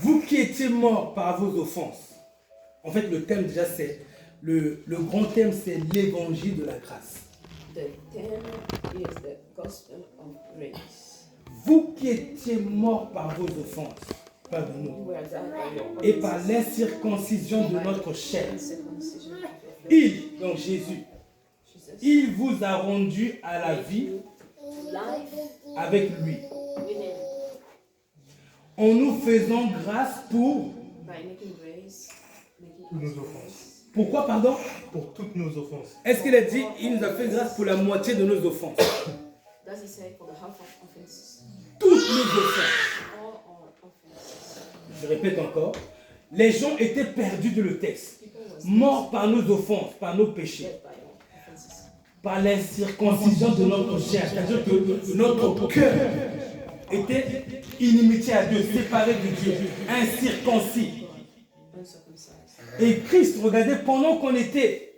Vous qui étiez morts par vos offenses. En fait, le thème déjà, c'est le grand thème, c'est l'évangile de la grâce. The theme is the gospel of grace. Vous qui étiez morts par vos offenses, pas de nous, You were died by your et par offenses, l'incirconcision de notre chair. and circumcision of your flesh. Il, donc Jésus, Jesus, il vous a rendu à la vie life avec lui, within, en nous faisant grâce pour... by making grace, making Toutes nos us offenses. grace. Pourquoi, pardon? Pour toutes nos offenses. Est-ce qu'il a dit, il nous a fait grâce pour la moitié de nos offenses? Does he say for the half of offenses? Toutes nos offenses. All our offenses. Je répète encore, les gens étaient perdus de le texte, People was morts par nos offenses, par nos péchés, dead by our offenses. par l'incirconcision de notre chair, c'est-à-dire que notre cœur était inimitié à Dieu, séparé de Dieu, incirconcis. Uncircumcised. Et Christ, regardez, pendant qu'on était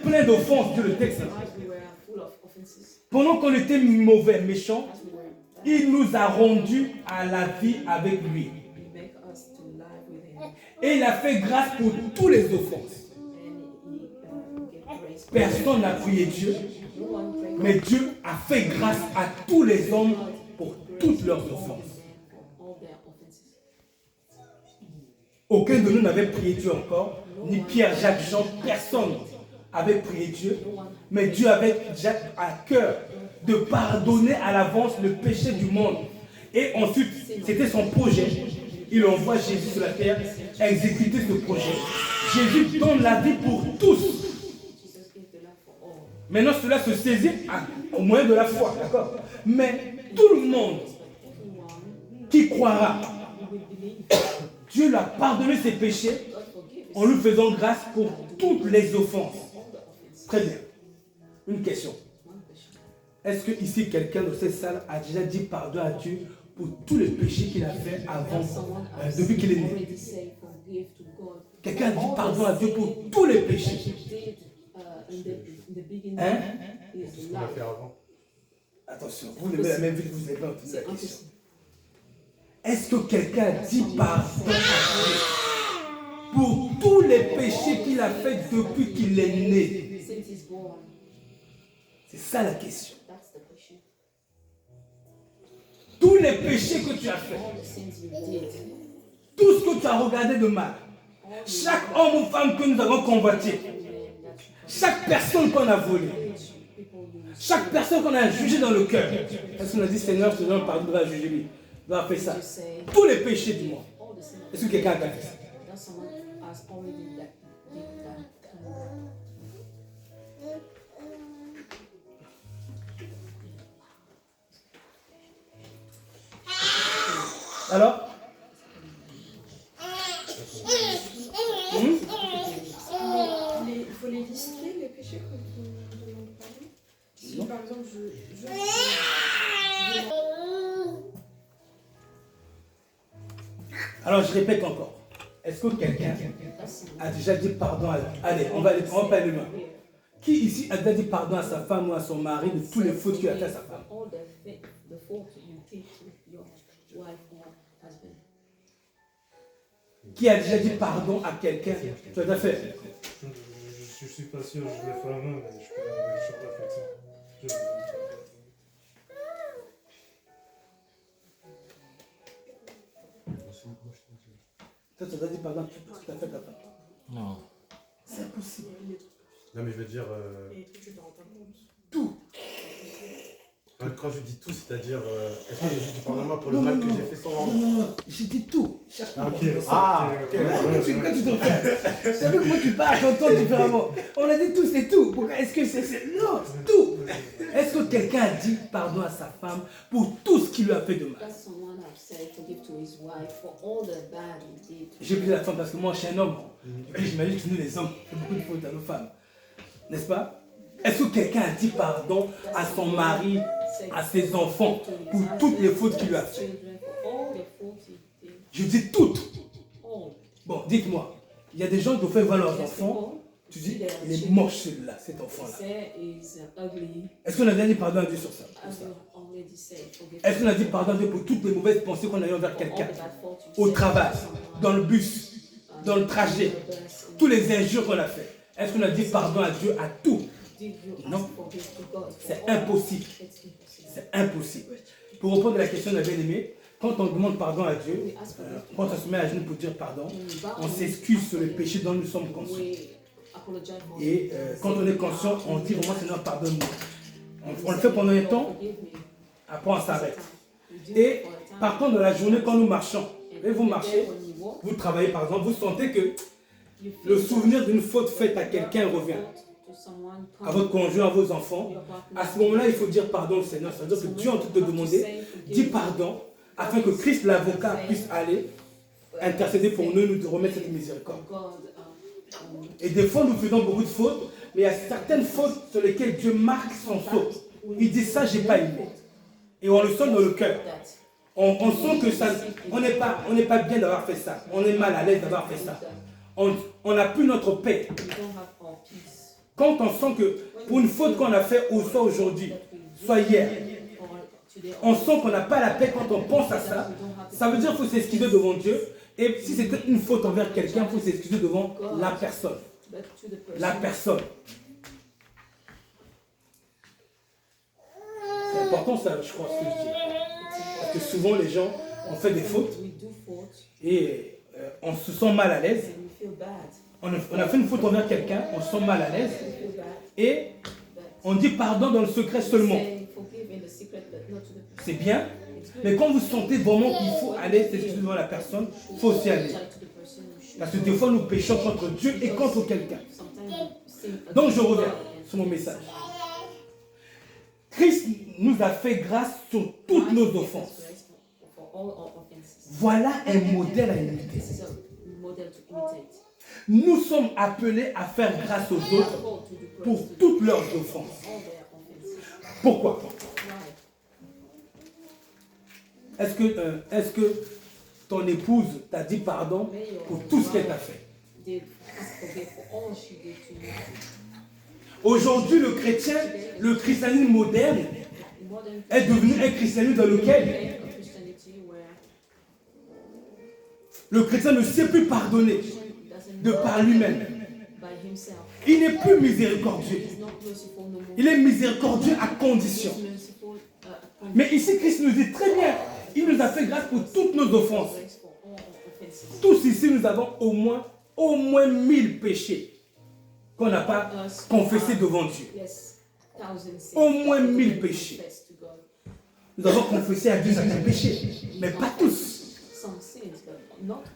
plein d'offenses, dit le texte, As we were full of offenses, pendant qu'on était mauvais, méchants, as we were bad, il nous a rendus à la vie avec lui. he make us to live with him. Et il a fait grâce pour toutes les offenses. And he gave grace. Personne n'a prié Dieu, No one prayed mais Dieu a fait grâce à tous les hommes pour toutes leurs offenses. for all their offenses. Aucun de nous n'avait prié Dieu encore, ni Pierre, Jacques, Jean, personne avait prié Dieu. Mais Dieu avait déjà à cœur de pardonner à l'avance le péché du monde. Et ensuite, c'était son projet. Il envoie Jésus sur la terre exécuter ce projet. Jésus donne la vie pour tous. Jesus gave the life for all. Maintenant, cela se saisit au moyen de la foi, d'accord? Mais tout le monde Everyone qui croira, who will believe, Dieu lui a pardonné ses péchés God forgives en lui faisant grâce pour toutes les offenses. all the offenses. Très bien. Une question. One question. Est-ce que ici quelqu'un dans cette salle a déjà dit pardon à Dieu pour tous les péchés qu'il a fait avant, Someone depuis qu'il est né? already say forgive to God. Quelqu'un a dit pardon à Dieu pour tous les péchés. He did in the beginning Hein? is Ce qu'on a life. fait avant. Attention, vous levez la même vie que vous avez pas entendu la C'est question. impossible. Est-ce que quelqu'un a dit pardon à Dieu pour tous les péchés qu'il a fait depuis qu'il est né? Since he's born, C'est ça la question. that's the question. Tous les péchés que tu as faits, All the sins you did, tout ce que tu as regardé de mal, chaque homme ou femme que nous avons convoité, man that you chaque personne qu'on a volé, people you chaque personne qu'on a jugé dans le cœur, est-ce qu'on a dit Seigneur, je te donne pardon, va juger lui, va faire ça. say, Tous les péchés du monde. all the sins. Est-ce que quelqu'un a fait ça? That someone has already did that. Alors Il faut les lister, les péchés quand on demande pardon. Si par exemple Alors je répète encore. Est-ce que quelqu'un a déjà dit pardon à... Allez, on va pas aller loin. Qui ici a déjà dit pardon à sa femme ou à son mari de tous les fautes qu'il a fait à sa femme? All the fault you did to your wife or husband. Qui a déjà dit pardon à quelqu'un? Tu as déjà fait? Je suis pas sûr, je lève la main, mais je suis pas fait ça. Toi, tu as déjà dit pardon à tout ce que tu as fait à ta femme? Non. C'est impossible. Non, mais je veux dire. et tu t'en rends pas compte. Tout. Quand je dis tout, c'est-à-dire. Est-ce que j'ai dit pardon pour le mal que j'ai fait sans Non, rendre? non, non, j'ai dit tout. Cherche pas. Ok, ok. Quand tu te fais, c'est avec moi tu parles, j'entends différemment. On a dit tout, c'est tout. Pourquoi est-ce que c'est. Non, c'est tout. Est-ce que quelqu'un a dit pardon à sa femme pour tout ce qu'il lui a fait de mal? Does someone have said forgive to his wife for all the bad he did? J'ai pris la femme parce que moi je suis un homme. Et j'imagine que nous les hommes, on fait beaucoup de fautes à nos femmes. N'est-ce pas? Est-ce que quelqu'un a dit pardon à son mari à ses enfants pour toutes les fautes qu'il lui a faites. Je dis toutes. Bon, dites-moi, il y a des gens qui ont fait voir leurs enfants. Tu dis, il est moche celui-là, cet enfant-là. Est-ce qu'on a déjà dit pardon à Dieu sur ça? Est-ce qu'on a dit pardon à Dieu pour toutes les mauvaises pensées qu'on a eues envers quelqu'un? Au travail, dans le bus, dans le trajet, tous les injures qu'on a fait. Est-ce qu'on a dit pardon à Dieu à tout? Non. C'est impossible. C'est impossible. Pour répondre à la question de la bien-aimée, quand on demande pardon à Dieu, quand on se met à genoux pour dire pardon, on s'excuse sur le péché dont nous sommes conscients. Et quand on est conscient, on dit vraiment Seigneur, pardonne-moi. On le fait pendant un temps, après on s'arrête. Et par contre, dans la journée, quand nous marchons, et vous marchez, vous travaillez par exemple, vous sentez que le souvenir d'une faute faite à quelqu'un revient. À votre conjoint, à vos enfants. À ce moment-là, il faut dire pardon au Seigneur. C'est-à-dire que Dieu est en train de te demander, dis pardon, afin que Christ, l'avocat, puisse aller intercéder pour nous, nous remettre cette miséricorde. Et des fois, nous faisons beaucoup de fautes, mais il y a certaines fautes sur lesquelles Dieu marque son sceau. Il dit ça, j'ai pas aimé. Et on le sent dans le cœur. On sent que ça, on n'est pas bien d'avoir fait ça. On est mal à l'aise d'avoir fait ça. On n'a plus notre paix. Quand on sent que pour une faute qu'on a fait, ou soit aujourd'hui, soit hier, on sent qu'on n'a pas la paix quand on pense à ça, ça veut dire qu'il faut s'excuser devant Dieu. Et si c'était une faute envers quelqu'un, il faut s'excuser devant la personne. La personne. C'est important ça, je crois, ce que je dis. Parce que souvent les gens ont fait des fautes et on se sent mal à l'aise. On a fait une faute envers quelqu'un, on se sent mal à l'aise. Et on dit pardon dans le secret seulement. C'est bien. Mais quand vous sentez vraiment qu'il faut aller s'excuser devant la personne, il faut aussi aller. Parce que des fois, nous péchons contre Dieu et contre quelqu'un. Donc, je reviens sur mon message. Christ nous a fait grâce sur toutes nos offenses. Voilà un modèle à imiter. Nous sommes appelés à faire grâce aux autres pour toutes leurs offenses. Pourquoi? Est-ce que ton épouse t'a dit pardon pour tout ce qu'elle t'a fait? Aujourd'hui, le christianisme moderne est devenu un christianisme dans lequel le chrétien ne sait plus pardonner de par lui-même. Il n'est plus miséricordieux. Il est miséricordieux à condition. Mais ici, Christ nous dit très bien, il nous a fait grâce pour toutes nos offenses. Tous ici, nous avons au moins 1000 péchés qu'on n'a pas confessés devant Dieu. Au moins 1000 péchés. Nous avons confessé à Dieu certains péchés, mais pas tous.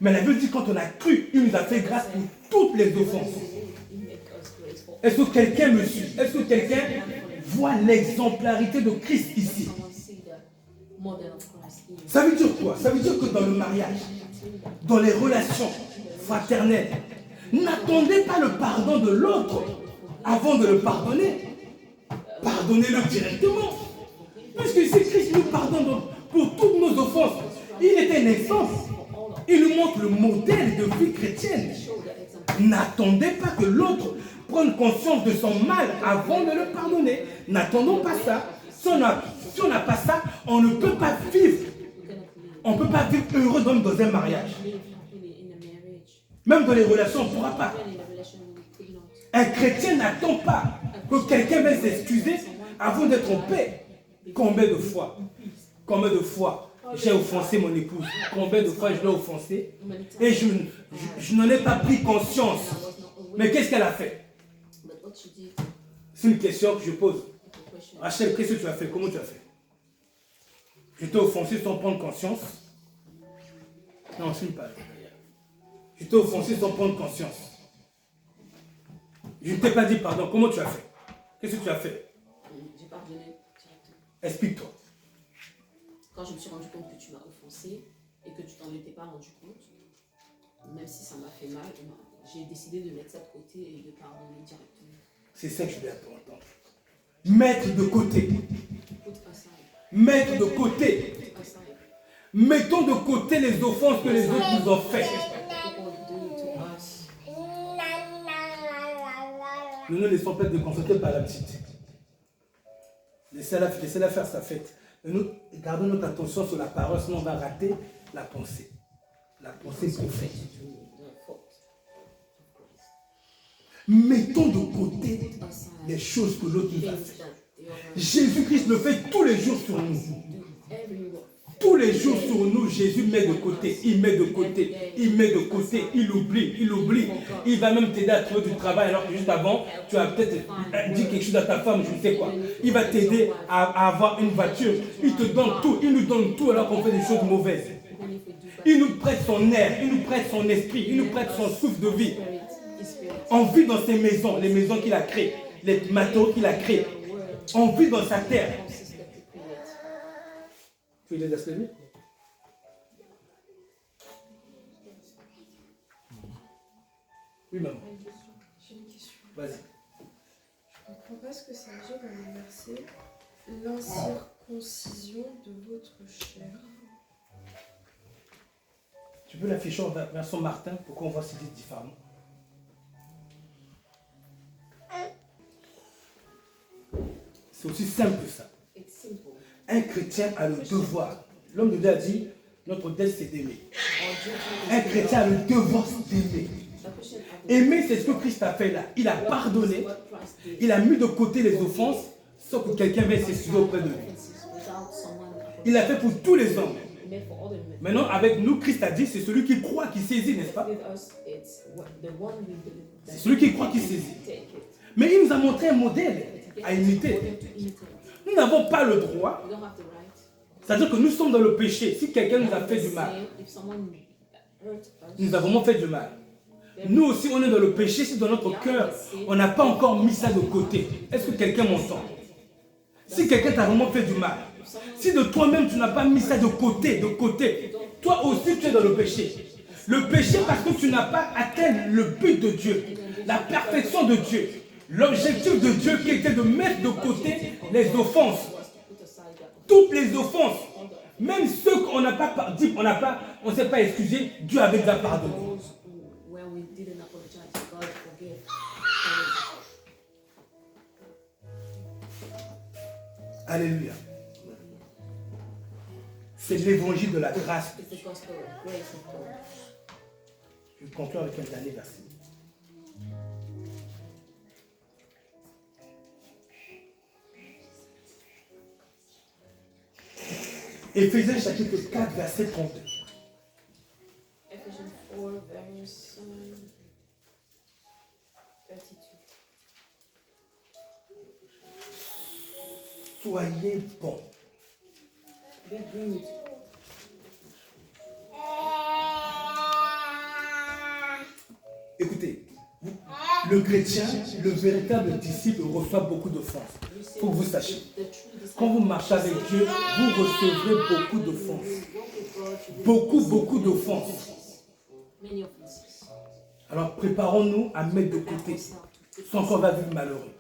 Mais la Bible dit quand on a cru, il nous a fait grâce pour toutes les offenses. Est-ce que quelqu'un me suit? Est-ce que quelqu'un voit l'exemplarité de Christ ici? Ça veut dire quoi? Ça veut dire que dans le mariage, dans les relations fraternelles, n'attendez pas le pardon de l'autre avant de le pardonner. Pardonnez-le directement. Parce que si Christ nous pardonne pour toutes nos offenses, il était un exemple. Il nous montre le modèle de vie chrétienne. N'attendez pas que l'autre prenne conscience de son mal avant de le pardonner. N'attendons pas ça. Si on n'a pas ça, on ne peut pas vivre. On ne peut pas vivre heureux dans un mariage. Même dans les relations, on ne pourra pas. Un chrétien n'attend pas que quelqu'un vienne s'excuser avant d'être en paix. Combien de fois j'ai offensé mon épouse? Combien de fois je l'ai offensé? Et je n'en ai pas pris conscience. Mais qu'est-ce qu'elle a fait? C'est une question que je pose. Rachel, qu'est-ce que tu as fait? Comment tu as fait? Je t'ai offensé sans prendre conscience. Non, je ne suis pas. Je t'ai offensé sans prendre conscience. Je ne t'ai pas dit pardon. Comment tu as fait? Qu'est-ce que tu as fait? J'ai pardonné directement. Explique-toi. Quand je me suis rendu compte que tu m'as offensé et que tu t'en étais pas rendu compte, même si ça m'a fait mal, j'ai décidé de mettre ça de côté et de pardonner directement. C'est ça que je voulais entendre. Mettre de côté. Put aside. mettre de côté. aside Mettons de côté les offenses que les autres nous ont faites. people do to us. Ne nous laissons pas déconcerter par la petite. Laissez-la faire sa fête. Et nous gardons notre attention sur la parole, sinon on va rater la pensée. La pensée profonde. The fault of Christ. Mettons de côté Aside les choses que l'autre nous a things faites. that the other Jésus-Christ le fait tous les jours sur nous. do everywhere. Tous les jours sur nous, Jésus met de côté, il met de côté, il met de côté, il oublie, il oublie. Il va même t'aider à trouver du travail alors que juste avant, tu as peut-être dit quelque chose à ta femme, je ne sais quoi. Il va t'aider à avoir une voiture. Il te donne tout, il nous donne tout alors qu'on fait des choses mauvaises. Even if we do bad, Il nous prête son air, il nous prête son esprit, il nous prête son souffle de vie. spirit, His spirit, On vit dans ses maisons, les maisons qu'il a créées, les matériaux qu'il a créés. word, On vit dans sa terre. houses that we create. Tu les laisses lever? Oui, maman. J'ai une question. Vas-y. Je ne comprends pas ce que ça veut dire dans le verset. L'incirconcision de votre chair. Tu peux l'afficher en version Martin pour qu'on voit ce dit différemment. C'est aussi simple que ça. It's simple. Un chrétien a le devoir. L'homme de Dieu a dit, notre dette c'est d'aimer. Our duty Un is to chrétien a le devoir d'aimer. The Christian has Aimer, c'est ce que Christ a fait là. Il a pardonné, what Christ did. il a mis de côté les offenses, sauf que quelqu'un va s'excuser auprès de lui. Without someone Il l'a fait pour tous les hommes. made for other men. Maintenant, avec nous, Christ a dit, c'est celui qui croit qui saisit, n'est-ce pas? With us, it's the one we believe that C'est celui qui croit qui saisit. take it. Mais il nous a montré un modèle à imiter. For them to imitate. Nous n'avons pas le droit. We don't have the right. C'est-à-dire que nous sommes dans le péché. Si quelqu'un nous a fait du mal, If someone hurt us, nous avons vraiment fait du mal. Nous aussi, on est dans le péché. Si dans notre cœur, on n'a pas encore mis ça de côté. Est-ce que quelqu'un m'entend? Si quelqu'un t'a vraiment fait du mal, si de toi-même tu n'as pas mis ça de côté, toi aussi tu es dans le péché. Le péché parce que tu n'as pas atteint le but de Dieu, la perfection de Dieu. L'objectif de Dieu qui était de mettre de côté les offenses. put aside that Toutes les offenses. Même ceux qu'on n'a pas dit, on ne s'est pas excusé, Dieu avait déjà pardonné. those where we didn't apologize, God forgive. Alléluia. C'est l'évangile de la grâce. It's the gospel of grace of God. Je vais conclure avec un dernier verset. Éphésiens chapitre 4, verset 32. Ephesians 4, verse 32. Soyez bons. Be good. Écoutez, le chrétien, le véritable disciple reçoit beaucoup d'offenses. Il faut que vous sachiez. Quand vous marchez avec Dieu, vous recevrez beaucoup d'offenses. Beaucoup d'offenses. Many offenses. Alors préparons-nous à mettre de côté. Sans qu'on va vivre malheureux.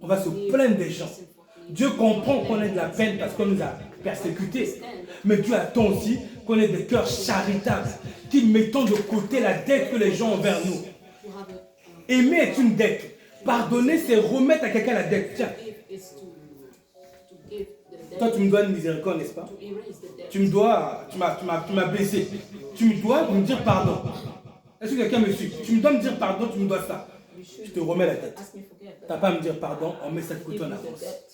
On va se live plaindre des gens. sinful. Dieu comprend qu'on ait de la peine parce qu'on nous a persécutés. Mais Dieu attend aussi qu'on ait des cœurs charitables, qui mettons de côté la dette que les gens ont envers nous. To have a Aimer est une dette. Pardonner, c'est remettre à quelqu'un la dette. Tiens, give is to give the toi debt, tu me dois une miséricorde, n'est-ce pas? to erase the debt. Tu me dois, tu m'as blessé. Tu me dois me dire pardon. Est-ce que quelqu'un me suit? Tu me dois me dire pardon, tu me dois ça. You Je should te remets la dette. ask me forget, Tu n'as but pas à me dire pardon, on met ça de give côté en you the avance. debt.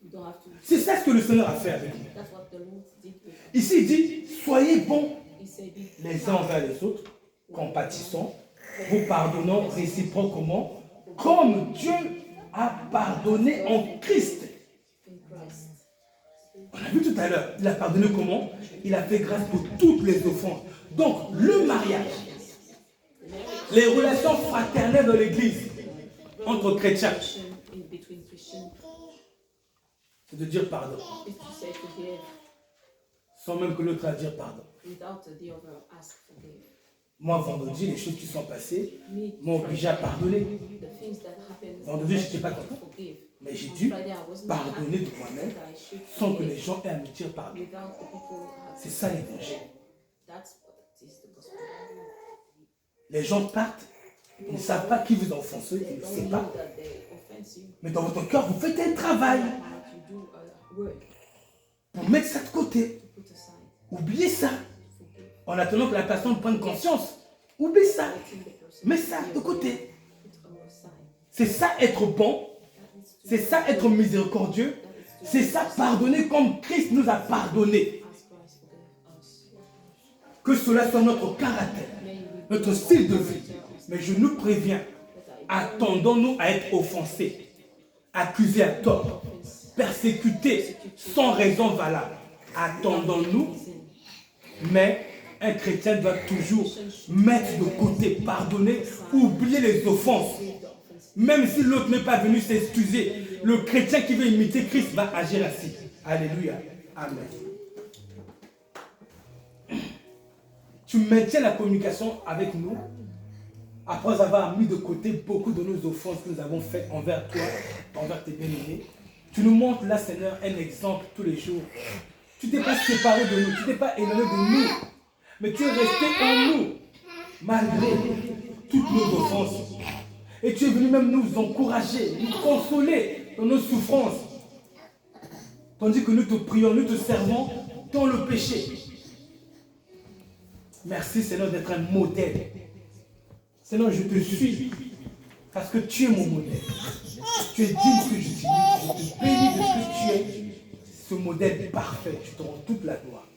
You don't have to. C'est ça ce que le Seigneur a fait avec nous. That's what the Lord did with us. Ici, il dit, soyez bons He said, be les uns envers les autres, compatissons, vous pardonnons réciproquement, comme Dieu a pardonné en Christ. in Christ. On a vu tout à l'heure, il a pardonné comment? Il a fait grâce pour toutes les offenses. Donc, le mariage, les relations fraternelles dans l'église, entre chrétiens, In between Christians c'est de dire pardon, is to say forgive sans même que l'autre a à dire pardon. without the other ask forgive. Moi, vendredi, les choses qui sont passées Me, m'ont obligé à pardonner. the things that happened, Vendredi, je n'étais pas I content. forgive. Mais j'ai On dû Friday, I wasn't pardonner happy de moi-même that I should sans que forgive les gens aient à me dire pardon. without the people having C'est ça l'évangile. That's what is the gospel. Les gens partent, ils ne savent pas qui vous a offensé, They ils ne don't savent know pas. that they offense you. Mais dans votre cœur, vous faites un travail You do a work pour mettre ça de côté. to put aside, Oubliez ça. forgive, En attendant que la personne prenne conscience. Oubliez ça. letting the person Mets ça be de aware, côté. put aside. C'est ça être bon. That is to C'est ça être miséricordieux. that is to C'est ça pardonner comme Christ nous a pardonné. ask Christ forgive us. Que cela soit notre caractère, May we notre style de vie. Mais je nous préviens, attendons-nous à être offensés, accusés à tort, persécutés sans raison valable. Attendons-nous, mais un chrétien doit toujours mettre de côté, pardonner, oublier les offenses. Même si l'autre n'est pas venu s'excuser, le chrétien qui veut imiter Christ va agir ainsi. Alléluia. Amen. Tu maintiens la communication avec nous après avoir mis de côté beaucoup de nos offenses que nous avons faites envers toi, envers tes bien-aimés. Tu nous montres là, Seigneur, un exemple tous les jours. Tu t'es pas séparé de nous, tu t'es pas éloigné de nous, mais tu es resté en nous, malgré toutes nos offenses. Et tu es venu même nous encourager, nous consoler dans nos souffrances. Tandis que nous te prions, nous te servons dans le péché. Merci Seigneur d'être un modèle. Seigneur, je te suis parce que tu es mon modèle. Tu es digne que je t'utilise. Je te bénis de ce que tu es. Ce modèle parfait. Je te rends toute la gloire.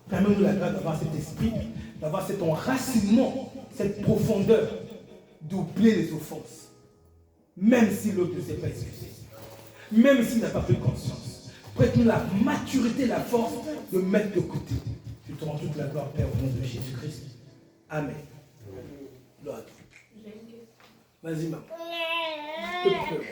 Permets-nous la grâce d'avoir cet esprit, d'avoir cet enracinement, cette profondeur, d'oublier les offenses. Même si l'autre ne s'est pas excusé. Même s'il n'a pas pris conscience. Prête-nous la maturité, la force de mettre de côté. Je te rends toute la gloire, Père, au nom de Jésus-Christ. Amen. Gloire à toi. Vas-y, maman. Je te prie.